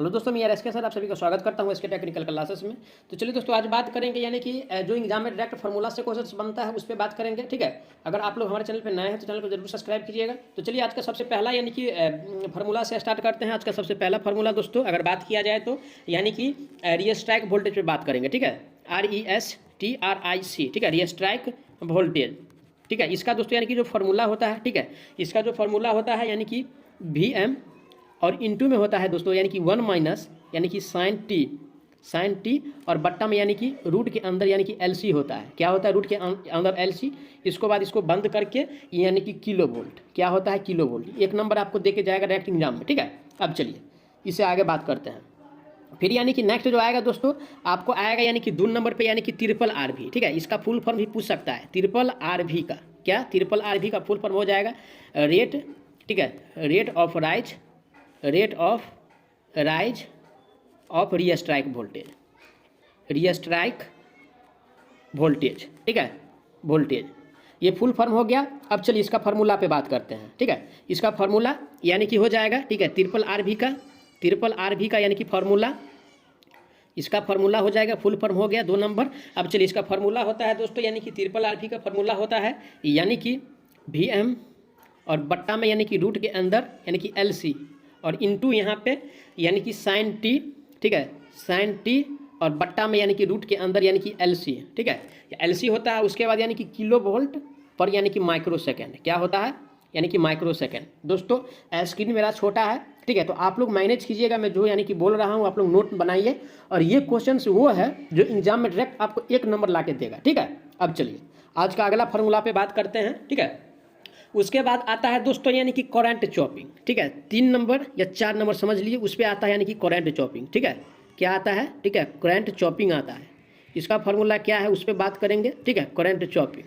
Hello दोस्तों, मैं S के सर आप सभी का स्वागत करता हूं इसके टेक्निकल क्लासेस में। तो चलिए दोस्तों, आज बात करेंगे यानी कि जो एग्जाम में डायरेक्ट फार्मूला से क्वेश्चन बनता है उस पर बात करेंगे। ठीक है, अगर आप लोग हमारे चैनल पर नए हैं तो चैनल को जरूर सब्सक्राइब कीजिएगा। तो चलिए आज का सबसे पहला यानी कि फार्मूला से स्टार्ट करते हैं। आज का सबसे पहला फार्मूला दोस्तों अगर बात किया जाए तो यानी कि रियस्ट्राइक वोल्टेज पर बात करेंगे। ठीक है, RESTRIC, ठीक है, रियस्ट्राइक वोल्टेज। ठीक है, इसका दोस्तों यानी कि जो फार्मूला होता है, ठीक है, इसका जो फार्मूला होता है यानी कि VM और इनटू में होता है दोस्तों यानी कि 1 माइनस यानी कि साइन टी और बट्टा में यानी कि रूट के अंदर यानी कि LC होता है। क्या होता है रूट के अंदर LC। इसको बाद इसको बंद करके यानी कि किलो वोल्ट। क्या होता है किलो वोल्ट। एक नंबर आपको दे के जाएगा डायरेक्ट एग्जाम में। ठीक है, अब चलिए इससे आगे बात करते हैं। फिर यानी कि नेक्स्ट जो आएगा दोस्तों आपको आएगा यानी कि 2 नंबर पे यानी कि RRRV। ठीक है, इसका फुल फॉर्म भी पूछ सकता है। RRRV का क्या, RRRV का फुल फॉर्म हो जाएगा रेट, ठीक है, rate of rise of restrike voltage, ठीक है, वोल्टेज। ये फुल फॉर्म हो गया। अब चलिए इसका फार्मूला पे बात करते हैं। ठीक है, इसका फार्मूला यानी कि हो जाएगा, ठीक है, RRRV का यानी कि फार्मूला, इसका फार्मूला हो जाएगा, फुल फॉर्म हो गया 2 नंबर। अब चलिए इसका फार्मूला होता है दोस्तों यानी कि RRRV का फार्मूला होता है यानी कि VM और बट्टा में यानी कि रूट के अंदर यानी कि LC और इनटू यहाँ पे यानी कि साइन टी, ठीक है, साइन टी और बट्टा में यानी कि रूट के अंदर यानी कि LC। ठीक है, LC होता है। उसके बाद यानी कि किलो वोल्ट पर यानी कि माइक्रो सेकेंड। क्या होता है यानी कि माइक्रो सेकेंड। दोस्तों स्क्रीन मेरा छोटा है, ठीक है, तो आप लोग मैनेज कीजिएगा। मैं जो यानी कि बोल रहा हूँ आप लोग नोट बनाइए। और ये क्वेश्चन वो है जो एग्जाम में डायरेक्ट आपको 1 नंबर ला के देगा। ठीक है, अब चलिए आज का अगला फार्मूला पे बात करते हैं। ठीक है, उसके बाद आता है दोस्तों यानी कि करंट चॉपिंग। ठीक है, 3 नंबर या 4 नंबर समझ लीजिए, उस पर आता है यानी कि करंट चॉपिंग। ठीक है, क्या आता है, ठीक है, करंट चॉपिंग आता है। इसका फार्मूला क्या है उस पर बात करेंगे। ठीक है, करंट चॉपिंग,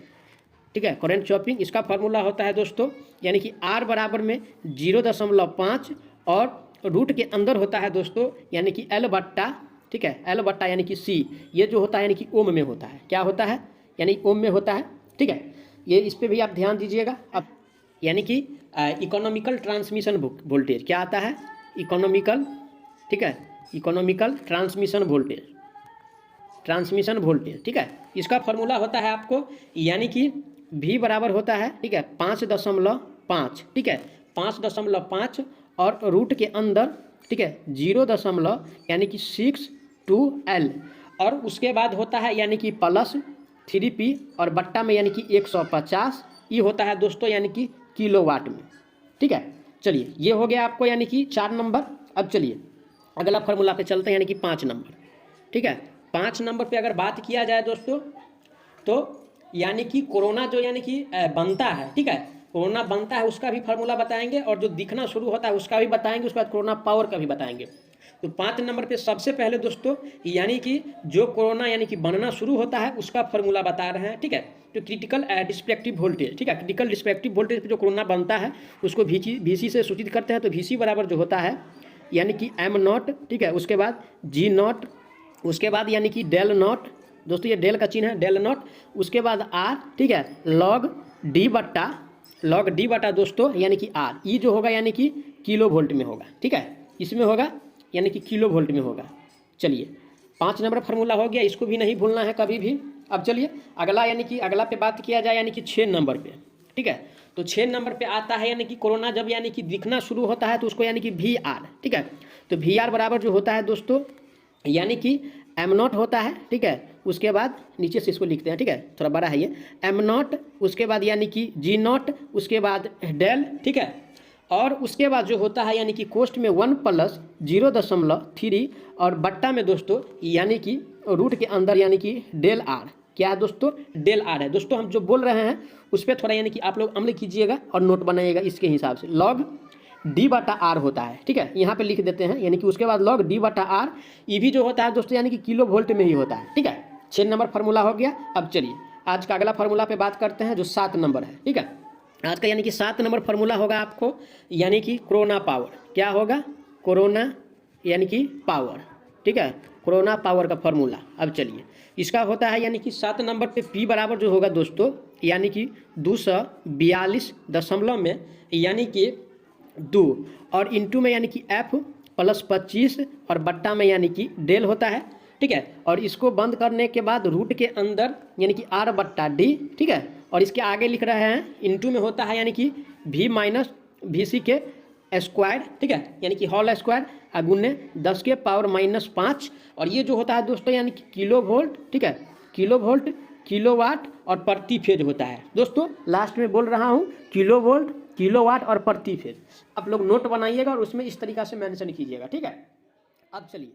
ठीक है, करंट चॉपिंग। इसका फार्मूला होता है दोस्तों यानी कि R बराबर में 0.5 और रूट के अंदर होता है दोस्तों यानी कि L बट्टा, ठीक है, L बट्टा यानी कि C। ये जो होता है यानी कि ओम में होता है। क्या होता है यानी ओम में होता है। ठीक है, ये इस पर भी आप ध्यान दीजिएगा। अब यानी कि इकोनॉमिकल ट्रांसमिशन वोल्टेज क्या आता है, इकोनॉमिकल, ठीक है, इकोनॉमिकल ट्रांसमिशन वोल्टेज। ठीक है, इसका फार्मूला होता है आपको यानी कि V बराबर होता है, ठीक है, 5.5, ठीक है, 5.5 और रूट के अंदर, ठीक है, 0 यानी कि 6 और उसके बाद होता है यानी कि प्लस 3P और बट्टा में यानी कि 150। ये होता है दोस्तों यानी कि किलोवाट में। ठीक है, चलिए ये हो गया आपको यानी कि 4 नंबर। अब चलिए अगला फार्मूला पे चलते हैं यानी कि 5 नंबर। ठीक है, 5 नंबर पे अगर बात किया जाए दोस्तों तो यानी कि कोरोना जो यानी कि बनता है, ठीक है, कोरोना बनता है उसका भी फार्मूला बताएंगे और जो दिखना शुरू होता है उसका भी बताएंगे। उसके बाद कोरोना पावर का भी बताएंगे। तो 5 नंबर पे सबसे पहले दोस्तों यानी कि जो कोरोना यानी कि बनना शुरू होता है उसका फार्मूला बता रहे हैं। ठीक है, तो क्रिटिकल डिस्पेक्टिव वोल्टेज, ठीक है, क्रिटिकल डिस्पेक्टिव वोल्टेज पे जो कोरोना बनता है उसको VC से सूचित करते हैं। तो VC बराबर जो होता है यानी कि M0, ठीक है, उसके बाद G0, उसके बाद यानी कि del0, दोस्तों ये डेल का चिन्ह है, del0, उसके बाद R, ठीक है, log D बटा दोस्तों यानी कि R। ई जो होगा यानी कि किलो वोल्ट में होगा। ठीक है, इसमें होगा यानी कि किलो वोल्ट में होगा। चलिए 5 नंबर फार्मूला हो गया, इसको भी नहीं भूलना है कभी भी। अब चलिए अगला यानी कि अगला पे बात किया जाए यानी कि 6 नंबर पे। ठीक है, तो 6 नंबर पे आता है यानी कि कोरोना जब यानी कि दिखना शुरू होता है तो उसको यानी कि VR। ठीक है, तो VR बराबर जो होता है दोस्तों यानी कि M0 होता है। ठीक है, उसके बाद नीचे से इसको लिखते हैं, ठीक है, थोड़ा बड़ा है ये, M0, उसके बाद यानी कि G0, उसके बाद डेल, ठीक है, और उसके बाद जो होता है यानी कि कोष्ट में 1 + 0.3 और बट्टा में दोस्तों यानी कि रूट के अंदर यानी कि del R। क्या है दोस्तों, del R है। दोस्तों हम जो बोल रहे हैं उस पर थोड़ा यानी कि आप लोग अमल कीजिएगा और नोट बनाइएगा इसके हिसाब से। log D बटा R होता है। ठीक है, यहाँ पे लिख देते हैं यानी कि उसके बाद log D बटा R। ये भी जो होता है दोस्तों यानी कि किलो वोल्ट में ही होता है। ठीक है, 6 नंबर फार्मूला हो गया। अब चलिए आज का अगला फार्मूला पे बात करते हैं जो 7 नंबर है। ठीक है, आज का यानी कि 7 नंबर फार्मूला होगा आपको यानी कि कोरोना पावर। क्या होगा, कोरोना यानी कि पावर। ठीक है, कोरोना पावर का फार्मूला। अब चलिए इसका होता है यानी कि 7 नंबर पे P बराबर जो होगा दोस्तों यानी कि 242 दशमलव में यानी कि 2 और इनटू में यानी कि F प्लस 25 और बट्टा में यानी कि डेल होता है, ठीक है। और इसको बंद करने के बाद रूट के अंदर यानी कि आर बट्टा डी, ठीक है। और इसके आगे लिख रहे हैं इनटू में होता है यानी कि v माइनस वी सी के स्क्वायर, ठीक है, यानी कि होल स्क्वायर गुने 10 के पावर माइनस 5। और ये जो होता है दोस्तों यानी कि किलो वोल्ट, ठीक है, किलो वोल्ट, किलो वाट और प्रति फेज होता है। दोस्तों लास्ट में बोल रहा हूँ किलो वोल्ट, किलो वाट और प्रति फेज। आप लोग नोट बनाइएगा और उसमें इस तरीक़ा से मेंशन कीजिएगा, ठीक है। अब चलिए